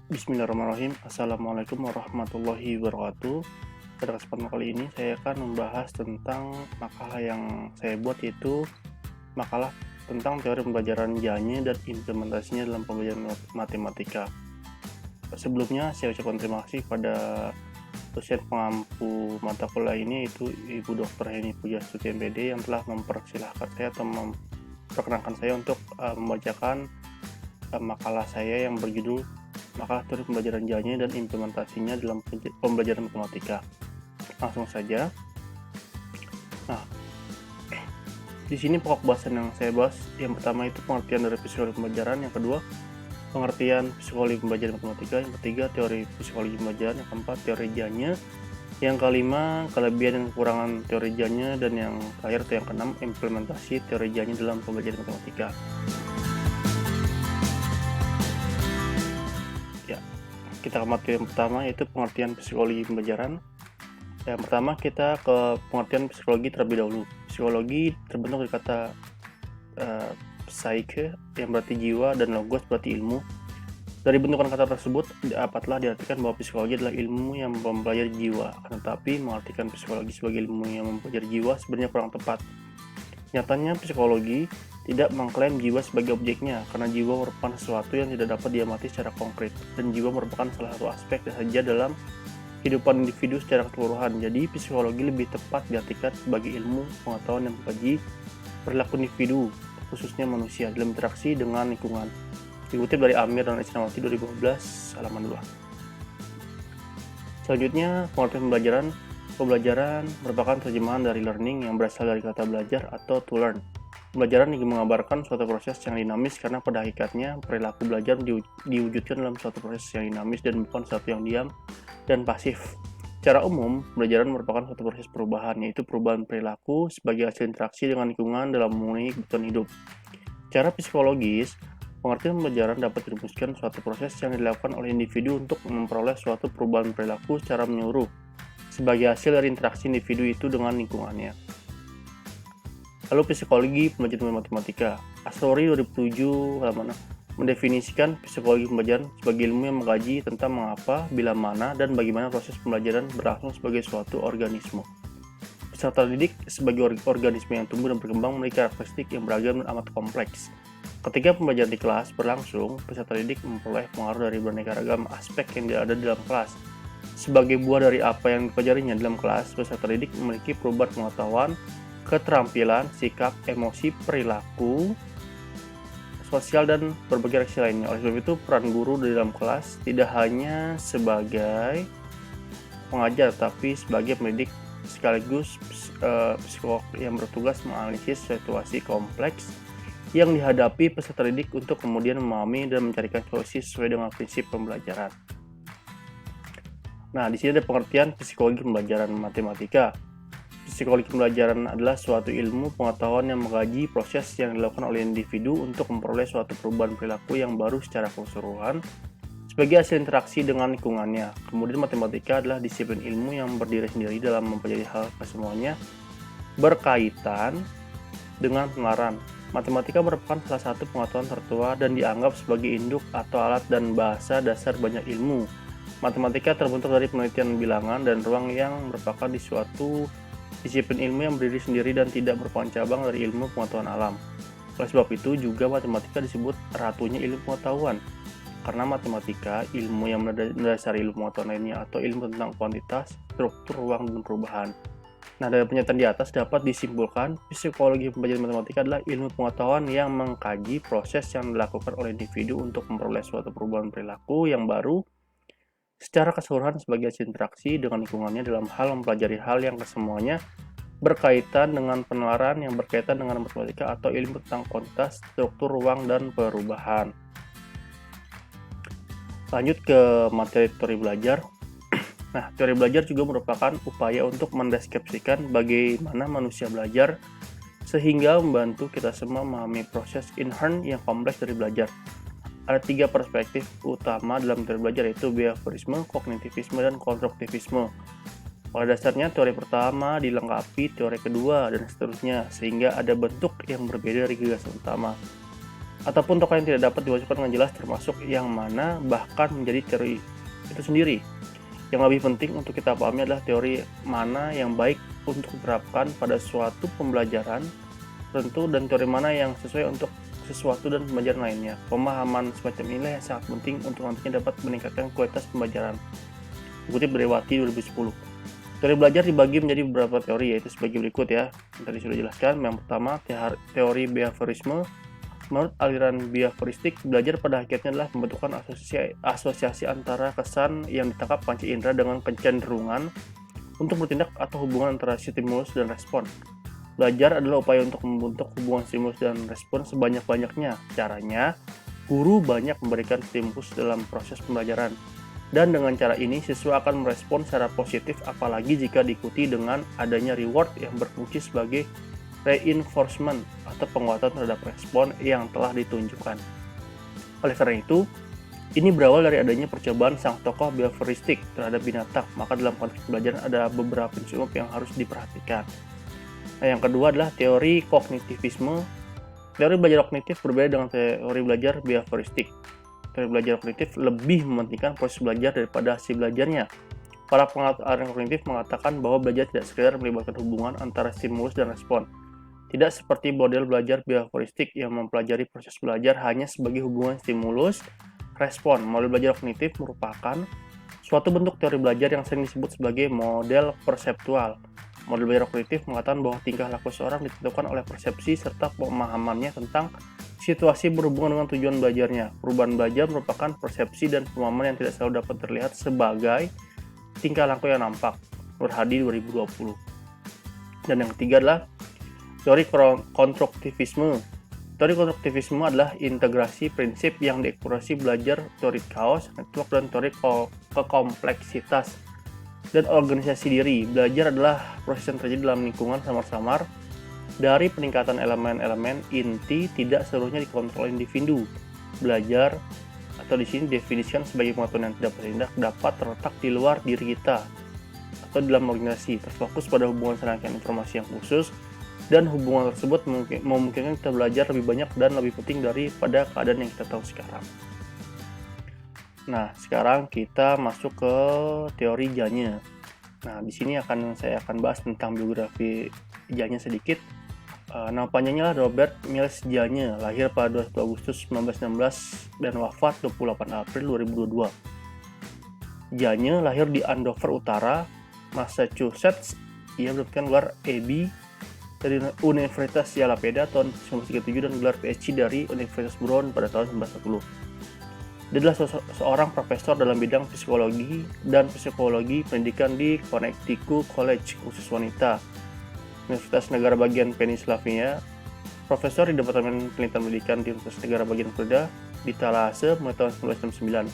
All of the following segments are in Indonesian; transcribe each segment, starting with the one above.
Bismillahirrahmanirrahim. Assalamualaikum warahmatullahi wabarakatuh. Pada kesempatan kali ini saya akan membahas tentang makalah yang saya buat, yaitu makalah tentang teori pembelajaran Janye dan implementasinya dalam pembelajaran matematika. Sebelumnya saya ucapkan terima kasih pada dosen pengampu mata kuliah ini, yaitu Ibu Dr. Heni Pujastuti MPD, yang telah mempersilahkan saya atau memperkenankan saya untuk membacakan makalah saya yang berjudul makalah teori pembelajaran Janye dan implementasinya dalam pembelajaran matematika. Langsung saja. Nah, di sini pokok bahasan yang saya bahas, yang pertama itu pengertian dari psikologi pembelajaran, yang kedua pengertian psikologi pembelajaran matematika, yang ketiga teori psikologi pembelajaran, yang keempat teori Janye, yang kelima kelebihan dan kekurangan teori Janye, dan yang terakhir atau yang keenam implementasi teori Janye dalam pembelajaran matematika. Ya, kita ke materi yang pertama, yaitu pengertian psikologi pembelajaran. Yang pertama kita ke pengertian psikologi terlebih dahulu. Psikologi terbentuk dari kata psyche yang berarti jiwa dan logos berarti ilmu. Dari bentukan kata tersebut dapatlah diartikan bahwa psikologi adalah ilmu yang mempelajari jiwa. Tetapi mengartikan psikologi sebagai ilmu yang mempelajari jiwa sebenarnya kurang tepat. Nyatanya psikologi tidak mengklaim jiwa sebagai objeknya, karena jiwa merupakan sesuatu yang tidak dapat diamati secara konkret, dan jiwa merupakan salah satu aspek saja dalam kehidupan individu secara keseluruhan. Jadi psikologi lebih tepat diartikan sebagai ilmu pengetahuan yang mengkaji perilaku individu, khususnya manusia, dalam interaksi dengan lingkungan. Dikutip dari Amir dan Isnawati 2015 halaman 2. Selanjutnya, pengertian pembelajaran merupakan terjemahan dari learning yang berasal dari kata belajar atau to learn. Pembelajaran ingin mengabarkan suatu proses yang dinamis, karena pada hakikatnya perilaku belajar diwujudkan dalam suatu proses yang dinamis dan bukan sesuatu yang diam dan pasif. Secara umum, pembelajaran merupakan suatu proses perubahan, yaitu perubahan perilaku sebagai hasil interaksi dengan lingkungan dalam memenuhi kebutuhan hidup. Secara psikologis, pengertian pembelajaran dapat dirumuskan suatu proses yang dilakukan oleh individu untuk memperoleh suatu perubahan perilaku secara menyeluruh sebagai hasil dari interaksi individu itu dengan lingkungannya. Lalu psikologi pembelajaran matematika. Astori 2007 halaman mendefinisikan psikologi pembelajaran sebagai ilmu yang mengkaji tentang mengapa, bila mana, dan bagaimana proses pembelajaran berlangsung sebagai suatu organisme. Peserta didik sebagai organisme yang tumbuh dan berkembang memiliki karakteristik yang beragam dan amat kompleks. Ketika pembelajaran di kelas berlangsung, peserta didik memperoleh pengaruh dari beraneka ragam aspek yang ada di dalam kelas. Sebagai buah dari apa yang dipelajarinya dalam kelas, peserta didik memiliki perubahan pengetahuan, keterampilan, sikap, emosi, perilaku, sosial, dan berbagai reaksi lainnya. Oleh sebab itu, peran guru di dalam kelas tidak hanya sebagai pengajar, tapi sebagai pendidik sekaligus psikolog yang bertugas menganalisis situasi kompleks yang dihadapi peserta didik untuk kemudian memahami dan mencarikan solusi sesuai dengan prinsip pembelajaran. Nah, di sini ada pengertian psikologi pembelajaran matematika. Psikologi pembelajaran adalah suatu ilmu pengetahuan yang mengkaji proses yang dilakukan oleh individu untuk memperoleh suatu perubahan perilaku yang baru secara keseluruhan sebagai hasil interaksi dengan lingkungannya. Kemudian matematika adalah disiplin ilmu yang berdiri sendiri dalam mempelajari hal kesemuanya berkaitan dengan penalaran. Matematika merupakan salah satu pengetahuan tertua dan dianggap sebagai induk atau alat dan bahasa dasar banyak ilmu. Matematika terbentuk dari penelitian bilangan dan ruang yang merupakan di suatu disiplin ilmu yang berdiri sendiri dan tidak merupakan cabang dari ilmu pengetahuan alam. Oleh sebab itu juga matematika disebut ratunya ilmu pengetahuan, karena matematika ilmu yang mendasari ilmu pengetahuan lainnya atau ilmu tentang kuantitas, struktur ruang, dan perubahan. Nah, dari pernyataan di atas dapat disimpulkan psikologi pembelajaran matematika adalah ilmu pengetahuan yang mengkaji proses yang dilakukan oleh individu untuk memperoleh suatu perubahan perilaku yang baru secara keseluruhan sebagai hasil interaksi dengan lingkungannya dalam hal mempelajari hal yang kesemuanya berkaitan dengan penalaran yang berkaitan dengan matematika atau ilmu tentang kuantitas, struktur ruang, dan perubahan. Lanjut ke materi teori belajar. Nah, teori belajar juga merupakan upaya untuk mendeskripsikan bagaimana manusia belajar sehingga membantu kita semua memahami proses inherent yang kompleks dari belajar. Ada 3 perspektif utama dalam teori belajar, yaitu behaviorisme, kognitivisme, dan konstruktivisme. Pada dasarnya, teori pertama dilengkapi teori kedua, dan seterusnya, sehingga ada bentuk yang berbeda dari gagasan utama. ataupun tokoh yang tidak dapat diwajibkan dengan jelas, termasuk yang mana bahkan menjadi teori itu sendiri. Yang lebih penting untuk kita pahami adalah teori mana yang baik untuk diterapkan pada suatu pembelajaran tertentu dan teori mana yang sesuai untuk sesuatu dan pembelajaran lainnya. Pemahaman semacam inilah yang sangat penting untuk nantinya dapat meningkatkan kualitas pembelajaran. Dikutip dari Wati 2010. Teori belajar dibagi menjadi beberapa teori, yaitu sebagai berikut ya. Tadi sudah jelaskan. Yang pertama, teori behaviorisme. Menurut aliran behavioristik, belajar pada hakikatnya adalah pembentukan asosiasi antara kesan yang ditangkap panca indera dengan kecenderungan untuk bertindak atau hubungan antara stimulus dan respon. Belajar adalah upaya untuk membentuk hubungan stimulus dan respon sebanyak-banyaknya. Caranya, guru banyak memberikan stimulus dalam proses pembelajaran. Dan dengan cara ini, siswa akan merespon secara positif, apalagi jika diikuti dengan adanya reward yang berfungsi sebagai reinforcement atau penguatan terhadap respon yang telah ditunjukkan. Oleh karena itu, ini berawal dari adanya percobaan sang tokoh behavioristik terhadap binatang, maka dalam konteks pembelajaran ada beberapa prinsip yang harus diperhatikan. Nah, yang kedua adalah teori kognitivisme. Teori belajar kognitif berbeda dengan teori belajar behavioristik. Teori belajar kognitif lebih mementingkan proses belajar daripada hasil belajarnya. Para pengamat aliran kognitif mengatakan bahwa belajar tidak sekedar melibatkan hubungan antara stimulus dan respon. Tidak seperti model belajar behavioristik yang mempelajari proses belajar hanya sebagai hubungan stimulus-respon. Model belajar kognitif merupakan suatu bentuk teori belajar yang sering disebut sebagai model perseptual. Model belajar kognitif mengatakan bahwa tingkah laku seorang ditentukan oleh persepsi serta pemahamannya tentang situasi berhubungan dengan tujuan belajarnya. Perubahan belajar merupakan persepsi dan pemahaman yang tidak selalu dapat terlihat sebagai tingkah laku yang nampak. Menurut Hadi 2020. Dan yang ketiga adalah teori konstruktivisme. Teori konstruktivisme adalah integrasi prinsip yang dieksplorasi belajar teori kaos, network, dan teori kompleksitas dan organisasi diri. Belajar adalah proses yang terjadi dalam lingkungan samar-samar dari peningkatan elemen-elemen inti tidak seluruhnya dikontrol individu. Belajar atau di sini definisikan sebagai pengetahuan yang tidak bertindak dapat terletak di luar diri kita atau dalam organisasi, terfokus pada hubungan serangkaian informasi yang khusus, dan hubungan tersebut memungkinkan kita belajar lebih banyak dan lebih penting daripada keadaan yang kita tahu sekarang. Nah, sekarang kita masuk ke teori Janya. Nah, di sini saya akan bahas tentang biografi Janya sedikit. Nama panjangnya adalah Robert Miles Janya, lahir pada 21 Agustus 1916 dan wafat 28 April 2022. Janya lahir di Andover Utara, Massachusetts. Ia mendapatkan gelar AB dari Universitas Yalapeda tahun 1937 dan gelar PhD dari Universitas Brown pada tahun 1940. Dia adalah seorang profesor dalam bidang psikologi dan psikologi pendidikan di Connecticut College khusus wanita, Universitas Negara Bagian Pennsylvania, profesor di Departemen Penelitian Pendidikan di Universitas Negara Bagian Florida di Tallahassee mulai tahun 1969.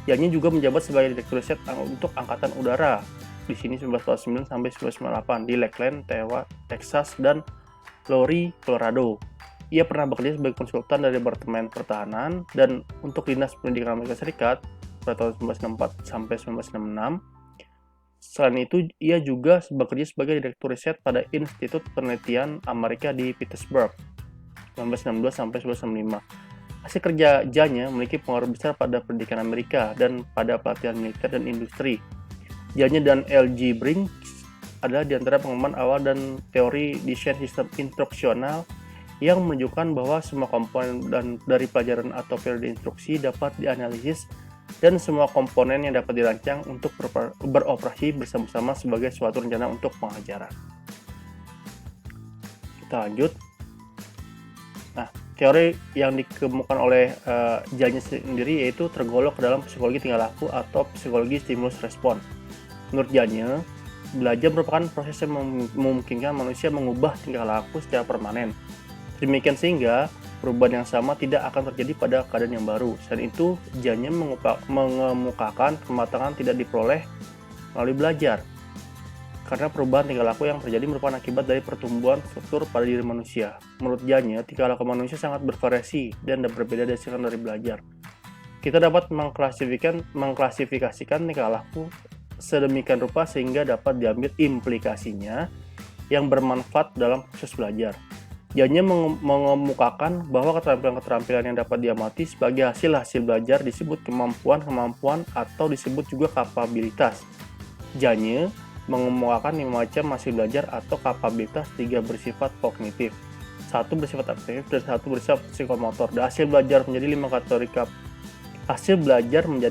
Janya juga menjabat sebagai direktur riset untuk Angkatan Udara di sini 1949 sampai 1998 di Lakeland, Texas dan Lowry, Colorado. Ia pernah bekerja sebagai konsultan dari Departemen Pertahanan dan untuk Dinas Pendidikan Amerika Serikat pada tahun 1964 sampai 1966. Selain itu, ia juga bekerja sebagai direktur riset pada Institut Penelitian Amerika di Pittsburgh 1962 sampai 1965. Hasil kerja Janya memiliki pengaruh besar pada pendidikan Amerika dan pada pelatihan militer dan industri. Janya dan L.G. Brinks adalah di antara pengembangan awal dan teori desain sistem instruksional yang menunjukkan bahwa semua komponen dari pelajaran atau periode instruksi dapat dianalisis dan semua komponen yang dapat dirancang untuk beroperasi bersama-sama sebagai suatu rencana untuk pengajaran. Kita lanjut. Nah, teori yang dikemukakan oleh Janya sendiri yaitu tergolong ke dalam psikologi tingkah laku atau psikologi stimulus respon. Menurut Janya, belajar merupakan proses yang memungkinkan manusia mengubah tingkah laku secara permanen. Demikian sehingga perubahan yang sama tidak akan terjadi pada keadaan yang baru. Selain itu, Janya mengemukakan kematangan tidak diperoleh melalui belajar. Karena perubahan tingkah laku yang terjadi merupakan akibat dari pertumbuhan struktur pada diri manusia. Menurut Janya, tingkah laku manusia sangat bervariasi dan berbeda hasilkan dari belajar. Kita dapat mengklasifikasikan tingkah laku sedemikian rupa sehingga dapat diambil implikasinya yang bermanfaat dalam proses belajar. Janya mengemukakan bahwa keterampilan-keterampilan yang dapat diamati sebagai hasil belajar disebut kemampuan-kemampuan atau disebut juga kapabilitas. Janya mengemukakan 5 macam hasil belajar atau kapabilitas, 3 bersifat kognitif, 1 bersifat aktif, dan 1 bersifat psikomotor. Dan hasil belajar menjadi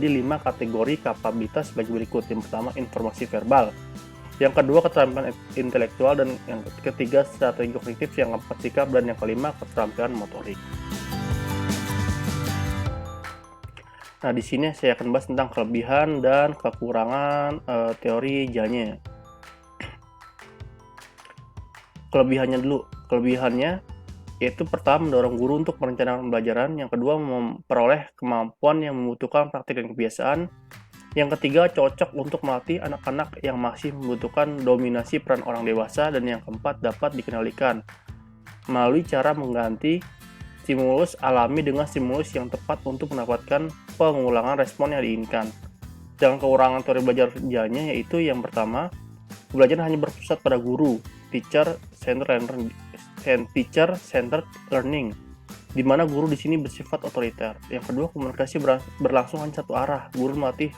5 kategori kapabilitas sebagai berikut. Yang pertama, informasi verbal. Yang kedua, keterampilan intelektual, dan yang ketiga, strategi kognitif, yang keempat, sikap, dan yang kelima, keterampilan motorik. Nah, di sini saya akan bahas tentang kelebihan dan kekurangan teori Janya. Kelebihannya dulu. Kelebihannya yaitu pertama, mendorong guru untuk merencanakan pembelajaran. Yang kedua, memperoleh kemampuan yang membutuhkan praktik dan kebiasaan. Yang ketiga, cocok untuk melatih anak-anak yang masih membutuhkan dominasi peran orang dewasa. Dan yang keempat, dapat dikendalikan melalui cara mengganti stimulus alami dengan stimulus yang tepat untuk mendapatkan pengulangan respon yang diinginkan. Dan kekurangan teori belajar Janya yaitu yang pertama, pembelajaran hanya berpusat pada guru, teacher-centered learning, di mana guru di sini bersifat otoriter. Yang kedua, komunikasi berlangsung hanya satu arah, guru melatih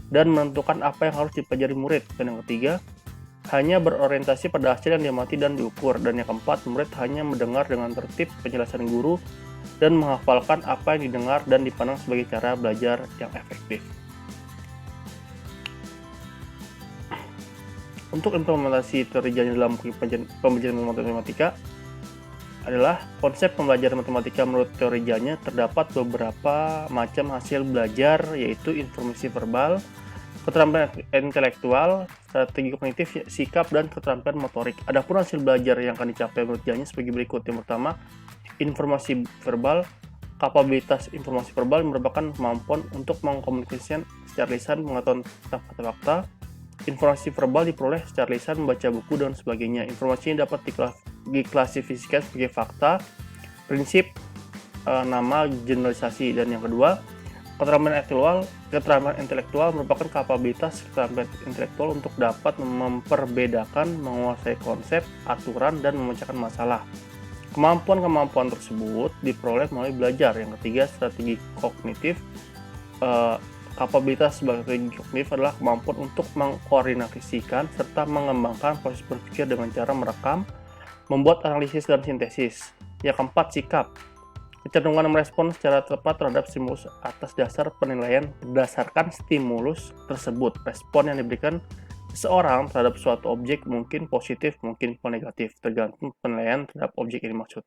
dan menentukan apa yang harus dipelajari murid. Dan yang ketiga, hanya berorientasi pada hasil yang diamati dan diukur. Dan yang keempat, murid hanya mendengar dengan tertib penjelasan guru dan menghafalkan apa yang didengar dan dipandang sebagai cara belajar yang efektif. Untuk implementasi teori Janya dalam pembelajaran matematika adalah konsep pembelajaran matematika menurut teori Janya terdapat beberapa macam hasil belajar, yaitu informasi verbal, keterampilan intelektual, strategi kognitif, sikap, dan keterampilan motorik. Adapun hasil belajar yang akan dicapai menurut Janya sebagai berikut. Yang pertama, informasi verbal. Kapabilitas informasi verbal merupakan kemampuan untuk mengkomunikasikan secara lisan, mengetahui tentang fakta-fakta. Informasi verbal diperoleh secara lisan, membaca buku, dan sebagainya. Informasi ini dapat diklasifikasikan sebagai fakta, prinsip, nama, generalisasi. Dan yang kedua, keterampilan intelektual merupakan kapabilitas keterampilan intelektual untuk dapat memperbedakan, menguasai konsep, aturan, dan memecahkan masalah. Kemampuan-kemampuan tersebut diperoleh melalui belajar. Yang ketiga, strategi kognitif. Kapabilitas sebagai strategi kognitif adalah kemampuan untuk mengkoordinasikan serta mengembangkan proses berpikir dengan cara merekam, membuat analisis dan sintesis. Yang keempat, sikap. Kecenderungan merespon secara tepat terhadap stimulus atas dasar penilaian berdasarkan stimulus tersebut. Respon yang diberikan seseorang terhadap suatu objek mungkin positif, mungkin negatif, tergantung penilaian terhadap objek yang dimaksud.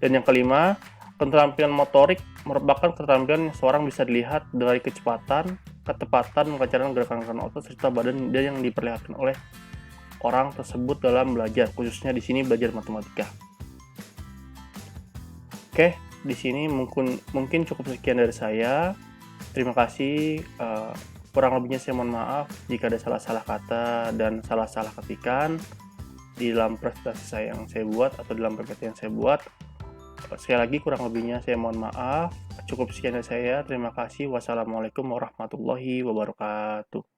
Dan yang kelima, keterampilan motorik merupakan keterampilan yang seorang bisa dilihat dari kecepatan, ketepatan, kelancaran gerakan-gerakan otot serta badan yang diperlihatkan oleh orang tersebut dalam belajar, khususnya di sini belajar matematika. Oke, di sini mungkin cukup sekian dari saya. Terima kasih. Kurang lebihnya saya mohon maaf jika ada salah-salah kata dan salah-salah ketikan di dalam presentasi yang saya buat atau dalam PPT yang saya buat. Sekali lagi kurang lebihnya saya mohon maaf. Cukup sekian dari saya. Terima kasih. Wassalamualaikum warahmatullahi wabarakatuh.